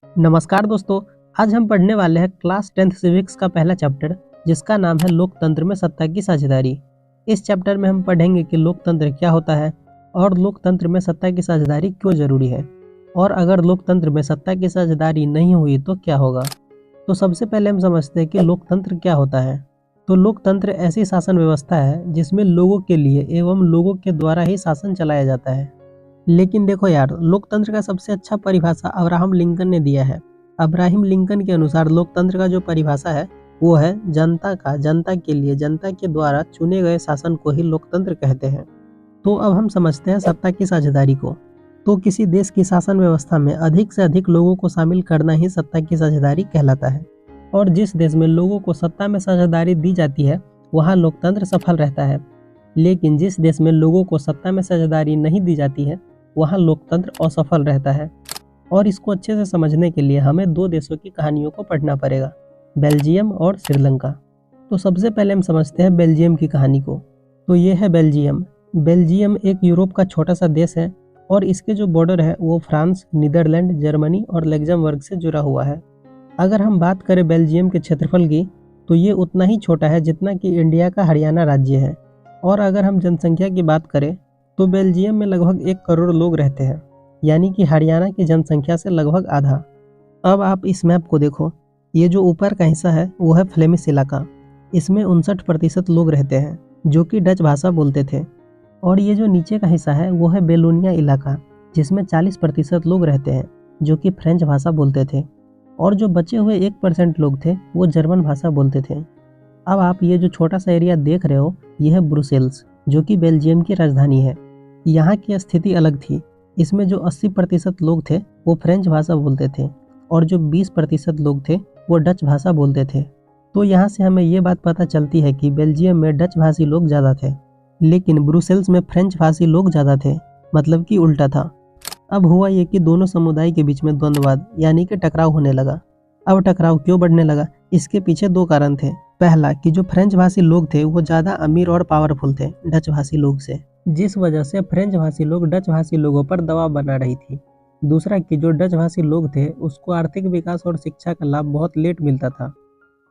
नमस्कार दोस्तों। आज हम पढ़ने वाले हैं क्लास 10th सिविक्स का पहला चैप्टर, जिसका नाम है लोकतंत्र में सत्ता की साझेदारी। इस चैप्टर में हम पढ़ेंगे कि लोकतंत्र क्या होता है और लोकतंत्र में सत्ता की साझेदारी क्यों जरूरी है, और अगर लोकतंत्र में सत्ता की साझेदारी नहीं हुई तो क्या होगा। तो सबसे पहले हम समझते हैं कि लोकतंत्र क्या होता है। तो लोकतंत्र ऐसी शासन व्यवस्था है जिसमें लोगों के लिए एवं लोगों के द्वारा ही शासन चलाया जाता है। लेकिन देखो यार, लोकतंत्र का सबसे अच्छा परिभाषा अब्राहम लिंकन ने दिया है। अब्राहम लिंकन के अनुसार लोकतंत्र का जो परिभाषा है वो है जनता के लिए जनता के द्वारा चुने गए शासन को ही लोकतंत्र कहते हैं। तो अब हम समझते हैं सत्ता की साझेदारी को। तो किसी देश की शासन व्यवस्था में अधिक से अधिक लोगों को शामिल करना ही सत्ता की साझेदारी कहलाता है। और जिस देश में लोगों को सत्ता में साझेदारी दी जाती है वहाँ लोकतंत्र सफल रहता है। लेकिन जिस देश में लोगों को सत्ता में साझेदारी नहीं दी जाती है वहाँ लोकतंत्र असफल रहता है। और इसको अच्छे से समझने के लिए हमें दो देशों की कहानियों को पढ़ना पड़ेगा, बेल्जियम और श्रीलंका। तो सबसे पहले हम समझते हैं बेल्जियम की कहानी को। तो ये है बेल्जियम। बेल्जियम एक यूरोप का छोटा सा देश है और इसके जो बॉर्डर है वो फ्रांस, नीदरलैंड, जर्मनी और लग्जमबर्ग से जुड़ा हुआ है। अगर हम बात करें बेल्जियम के क्षेत्रफल की तो ये उतना ही छोटा है जितना कि इंडिया का हरियाणा राज्य है। और अगर हम जनसंख्या की बात करें तो बेल्जियम में लगभग 1 करोड़ लोग रहते हैं, यानी कि हरियाणा की जनसंख्या से लगभग आधा। अब आप इस मैप को देखो, ये जो ऊपर का हिस्सा है वो है फ्लेमिश इलाका। इसमें 59% लोग रहते हैं जो कि डच भाषा बोलते थे। और ये जो नीचे का हिस्सा है वो है बेलोनिया इलाका, जिसमें 40% लोग रहते हैं जो कि फ्रेंच भाषा बोलते थे। और जो बचे हुए 1% लोग थे वो जर्मन भाषा बोलते थे। अब आप ये जो छोटा सा एरिया देख रहे हो ये है ब्रुसेल्स, जो कि बेल्जियम की राजधानी है। यहाँ की स्थिति अलग थी। इसमें जो 80% लोग थे वो फ्रेंच भाषा बोलते थे और जो 20% लोग थे वो डच भाषा बोलते थे। तो यहाँ से हमें ये बात पता चलती है कि बेल्जियम में डच भाषी लोग ज़्यादा थे, लेकिन ब्रुसेल्स में फ्रेंच भाषी लोग ज़्यादा थे, मतलब कि उल्टा था। अब हुआ ये कि दोनों समुदाय के बीच में द्वंद्ववाद यानी कि टकराव होने लगा। अब टकराव क्यों बढ़ने लगा, इसके पीछे 2 कारण थे। पहला कि जो फ्रेंच भाषी लोग थे वो ज़्यादा अमीर और पावरफुल थे डच भाषी लोग से, जिस वजह से फ्रेंच भाषी लोग डच भाषी लोगों पर दबाव बना रही थी। दूसरा कि जो डच भाषी लोग थे उसको आर्थिक विकास और शिक्षा का लाभ बहुत लेट मिलता था।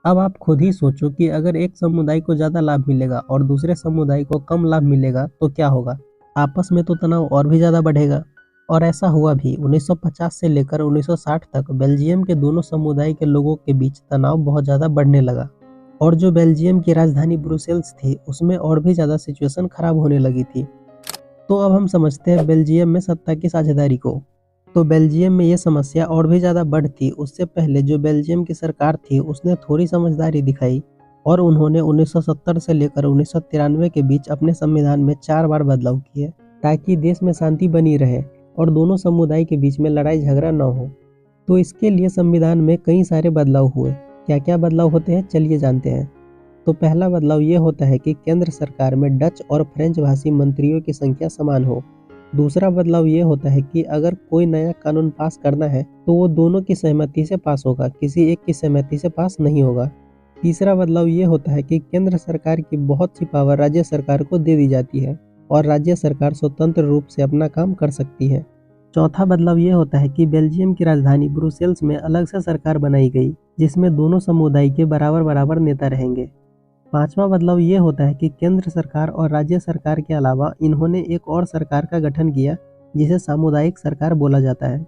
अब आप खुद ही सोचो कि अगर एक समुदाय को ज़्यादा लाभ मिलेगा और दूसरे समुदाय को कम लाभ मिलेगा तो क्या होगा। आपस में तो तनाव और भी ज़्यादा बढ़ेगा। और ऐसा हुआ भी। 1950 से लेकर 1960 तक बेल्जियम के दोनों समुदाय के लोगों के बीच तनाव बहुत ज़्यादा बढ़ने लगा। और जो बेल्जियम की राजधानी ब्रुसेल्स थी उसमें और भी ज़्यादा सिचुएशन खराब होने लगी थी। तो अब हम समझते हैं बेल्जियम में सत्ता की साझेदारी को। तो बेल्जियम में ये समस्या और भी ज़्यादा बढ़ती उससे पहले जो बेल्जियम की सरकार थी उसने थोड़ी समझदारी दिखाई और उन्होंने 1970 से लेकर 1993 के बीच अपने संविधान में 4 बार बदलाव किए ताकि देश में शांति बनी रहे और दोनों समुदाय के बीच में लड़ाई झगड़ा न हो। तो इसके लिए संविधान में कई सारे बदलाव हुए। क्या क्या बदलाव होते हैं चलिए जानते हैं। तो पहला बदलाव ये होता है कि केंद्र सरकार में डच और फ्रेंच भाषी मंत्रियों की संख्या समान हो। दूसरा बदलाव ये होता है कि अगर कोई नया कानून पास करना है तो वो दोनों की सहमति से पास होगा, किसी एक की सहमति से पास नहीं होगा। तीसरा बदलाव ये होता है कि केंद्र सरकार की बहुत सी पावर राज्य सरकार को दे दी जाती है और राज्य सरकार स्वतंत्र रूप से अपना काम कर सकती है। चौथा बदलाव ये होता है कि बेल्जियम की राजधानी ब्रुसेल्स में अलग से सरकार बनाई गई जिसमें दोनों समुदाय के बराबर बराबर नेता रहेंगे। पांचवा बदलाव ये होता है कि केंद्र सरकार और राज्य सरकार के अलावा इन्होंने एक और सरकार का गठन किया जिसे सामुदायिक सरकार बोला जाता है।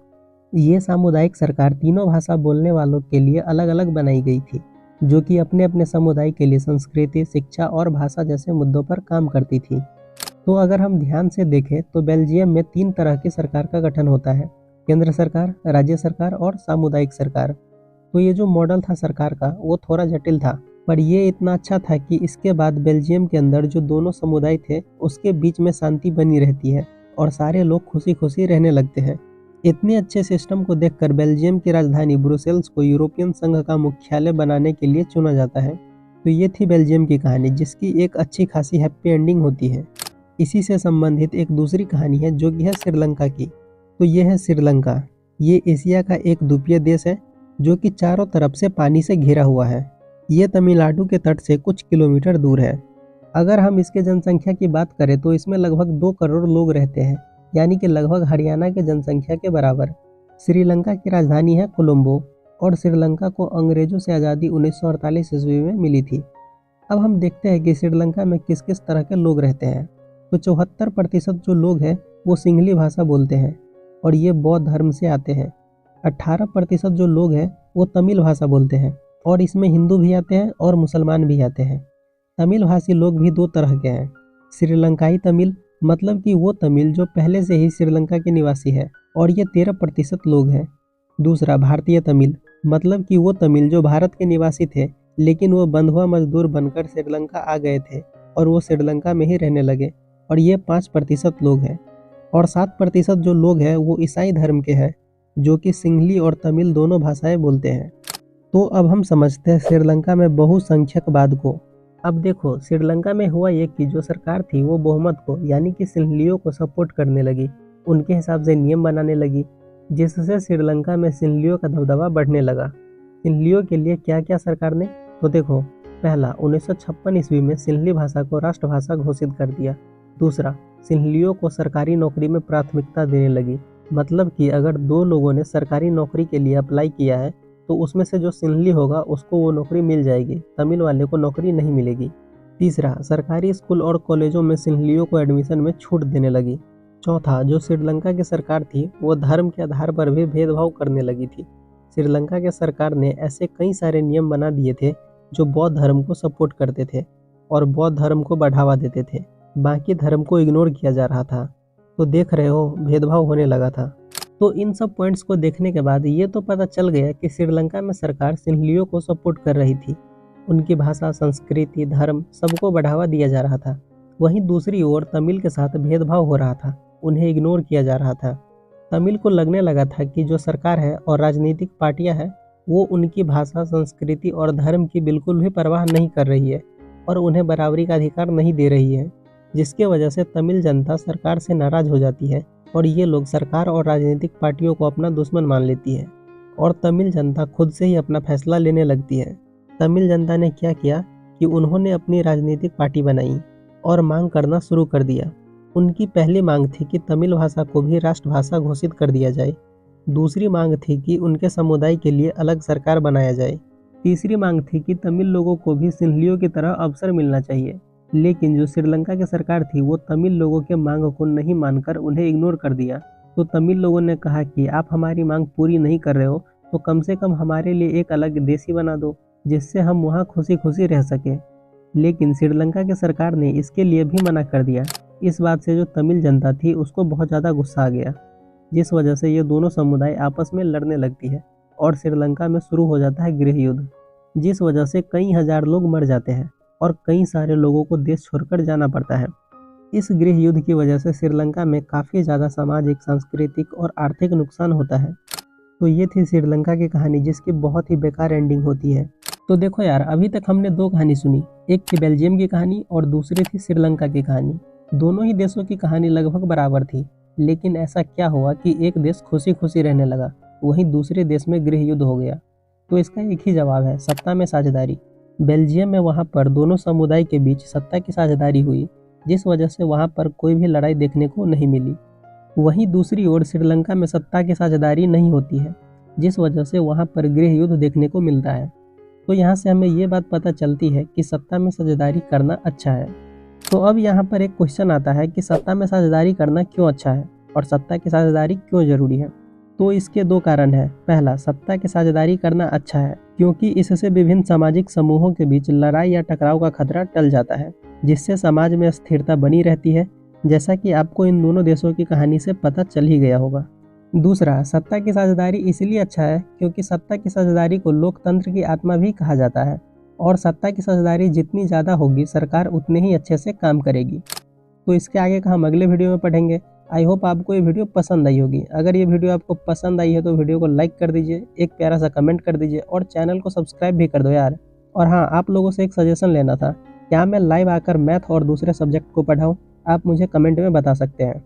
ये सामुदायिक सरकार तीनों भाषा बोलने वालों के लिए अलग अलग बनाई गई थी, जो कि अपने अपने समुदाय के लिए संस्कृति, शिक्षा और भाषा जैसे मुद्दों पर काम करती थी। तो अगर हम ध्यान से देखें तो बेल्जियम में 3 तरह की सरकार का गठन होता है, केंद्र सरकार, राज्य सरकार और सामुदायिक सरकार। तो ये जो मॉडल था सरकार का वो थोड़ा जटिल था, पर ये इतना अच्छा था कि इसके बाद बेल्जियम के अंदर जो दोनों समुदाय थे उसके बीच में शांति बनी रहती है और सारे लोग खुशी खुशी रहने लगते हैं। इतने अच्छे सिस्टम को देखकर बेल्जियम की राजधानी ब्रुसेल्स को यूरोपियन संघ का मुख्यालय बनाने के लिए चुना जाता है। तो ये थी बेल्जियम की कहानी जिसकी एक अच्छी खासी हैप्पी एंडिंग होती है। इसी से संबंधित एक दूसरी कहानी है जो कि है श्रीलंका की। तो ये है श्रीलंका। ये एशिया का एक द्वीपीय देश है जो कि चारों तरफ से पानी से घिरा हुआ है। ये तमिलनाडु के तट से कुछ किलोमीटर दूर है। अगर हम इसके जनसंख्या की बात करें तो इसमें लगभग 2 करोड़ लोग रहते हैं, यानी कि लगभग हरियाणा के जनसंख्या के बराबर। श्रीलंका की राजधानी है कोलंबो और श्रीलंका को अंग्रेजों से आज़ादी 1948 ईस्वी में मिली थी। अब हम देखते हैं कि श्रीलंका में किस किस तरह के लोग रहते हैं। तो 74% जो लोग हैं वो सिंहली भाषा बोलते हैं और ये बौद्ध धर्म से आते हैं। 18% जो लोग हैं वो तमिल भाषा बोलते हैं और इसमें हिंदू भी आते हैं और मुसलमान भी आते हैं। तमिल भाषी लोग भी दो तरह के हैं, श्रीलंकाई तमिल मतलब कि वो तमिल जो पहले से ही श्रीलंका के निवासी है और ये 13% लोग हैं। दूसरा भारतीय तमिल मतलब कि वो तमिल जो भारत के निवासी थे लेकिन वो बंधुआ मजदूर बनकर श्रीलंका आ गए थे और वो श्रीलंका में ही रहने लगे और ये 5% लोग हैं। और 7% जो लोग हैं वो ईसाई धर्म के हैं जो कि सिंहली और तमिल दोनों भाषाएं बोलते हैं। तो अब हम समझते हैं श्रीलंका में बहुसंख्यकवाद को। अब देखो श्रीलंका में हुआ ये कि जो सरकार थी वो बहुमत को यानी कि सिंहलियों को सपोर्ट करने लगी, उनके हिसाब से नियम बनाने लगी, जिससे श्रीलंका में सिंहलियों का दबदबा बढ़ने लगा। सिंहलियों के लिए क्या क्या सरकार ने, तो देखो पहला 1956 ईस्वी में सिंहली भाषा को राष्ट्रभाषा घोषित कर दिया। दूसरा सिंहलियों को सरकारी नौकरी में प्राथमिकता देने लगी, मतलब कि अगर दो लोगों ने सरकारी नौकरी के लिए अप्लाई किया है तो उसमें से जो सिंहली होगा उसको वो नौकरी मिल जाएगी, तमिल वाले को नौकरी नहीं मिलेगी। तीसरा सरकारी स्कूल और कॉलेजों में सिंहलियों को एडमिशन में छूट देने लगी। चौथा जो श्रीलंका की सरकार थी वो धर्म के आधार पर भी भेदभाव करने लगी थी। श्रीलंका के सरकार ने ऐसे कई सारे नियम बना दिए थे जो बौद्ध धर्म को सपोर्ट करते थे और बौद्ध धर्म को बढ़ावा देते थे, बाकी धर्म को इग्नोर किया जा रहा था। तो देख रहे हो भेदभाव होने लगा था। तो इन सब पॉइंट्स को देखने के बाद ये तो पता चल गया कि श्रीलंका में सरकार सिंहलियों को सपोर्ट कर रही थी, उनकी भाषा, संस्कृति, धर्म सबको बढ़ावा दिया जा रहा था। वहीं दूसरी ओर तमिल के साथ भेदभाव हो रहा था, उन्हें इग्नोर किया जा रहा था। तमिल को लगने लगा था कि जो सरकार है और राजनीतिक पार्टियां हैं वो उनकी भाषा, संस्कृति और धर्म की बिल्कुल भी परवाह नहीं कर रही है और उन्हें बराबरी का अधिकार नहीं दे रही है, जिसके वजह से तमिल जनता सरकार से नाराज हो जाती है और ये लोग सरकार और राजनीतिक पार्टियों को अपना दुश्मन मान लेती है और तमिल जनता खुद से ही अपना फैसला लेने लगती है। तमिल जनता ने क्या किया कि उन्होंने अपनी राजनीतिक पार्टी बनाई और मांग करना शुरू कर दिया। उनकी पहली मांग थी कि तमिल भाषा को भी राष्ट्रभाषा घोषित कर दिया जाए। दूसरी मांग थी कि उनके समुदाय के लिए अलग सरकार बनाया जाए। तीसरी मांग थी कि तमिल लोगों को भी सिंहलियों की तरह अवसर मिलना चाहिए। लेकिन जो श्रीलंका की सरकार थी वो तमिल लोगों के मांग को नहीं मानकर उन्हें इग्नोर कर दिया। तो तमिल लोगों ने कहा कि आप हमारी मांग पूरी नहीं कर रहे हो तो कम से कम हमारे लिए एक अलग देश ही बना दो जिससे हम वहाँ खुशी खुशी रह सकें। लेकिन श्रीलंका की सरकार ने इसके लिए भी मना कर दिया। इस बात से जो तमिल जनता थी उसको बहुत ज़्यादा गुस्सा आ गया, जिस वजह से ये दोनों समुदाय आपस में लड़ने लगती है और श्रीलंका में शुरू हो जाता है गृह युद्ध, जिस वजह से कई हजार लोग मर जाते हैं और कई सारे लोगों को देश छोड़कर जाना पड़ता है। इस गृह युद्ध की वजह से श्रीलंका में काफ़ी ज़्यादा सामाजिक, सांस्कृतिक और आर्थिक नुकसान होता है। तो ये थी श्रीलंका की कहानी जिसकी बहुत ही बेकार एंडिंग होती है। तो देखो यार, अभी तक हमने दो कहानी सुनी, एक थी बेल्जियम की कहानी और दूसरी थी श्रीलंका की कहानी। दोनों ही देशों की कहानी लगभग बराबर थी, लेकिन ऐसा क्या हुआ कि एक देश खुशी खुशी रहने लगा, वहीं दूसरे देश में गृह युद्ध हो गया। तो इसका एक ही जवाब है, सत्ता में साझेदारी। बेल्जियम में वहाँ पर दोनों समुदाय के बीच सत्ता की साझेदारी हुई, जिस वजह से वहाँ पर कोई भी लड़ाई देखने को नहीं मिली। वहीं दूसरी ओर श्रीलंका में सत्ता की साझेदारी नहीं होती है, जिस वजह से वहाँ पर गृह युद्ध देखने को मिलता है। तो यहाँ से हमें ये बात पता चलती है कि सत्ता में साझेदारी करना अच्छा है। तो अब यहाँ पर एक क्वेश्चन आता है कि सत्ता में साझेदारी करना क्यों अच्छा है और सत्ता की साझेदारी क्यों जरूरी है। तो इसके दो कारण हैं। पहला, सत्ता की साझेदारी करना अच्छा है क्योंकि इससे विभिन्न सामाजिक समूहों के बीच लड़ाई या टकराव का खतरा टल जाता है, जिससे समाज में स्थिरता बनी रहती है, जैसा कि आपको इन दोनों देशों की कहानी से पता चल ही गया होगा। दूसरा, सत्ता की साझेदारी इसलिए अच्छा है क्योंकि सत्ता की साझेदारी को लोकतंत्र की आत्मा भी कहा जाता है और सत्ता की साझेदारी जितनी ज़्यादा होगी सरकार उतने ही अच्छे से काम करेगी। तो इसके आगे का हम अगले वीडियो में पढ़ेंगे। आई होप आपको ये वीडियो पसंद आई होगी। अगर ये वीडियो आपको पसंद आई है तो वीडियो को लाइक कर दीजिए, एक प्यारा सा कमेंट कर दीजिए और चैनल को सब्सक्राइब भी कर दो यार। और हाँ, आप लोगों से एक सजेशन लेना था, क्या मैं लाइव आकर मैथ और दूसरे सब्जेक्ट को पढ़ाऊँ? आप मुझे कमेंट में बता सकते हैं।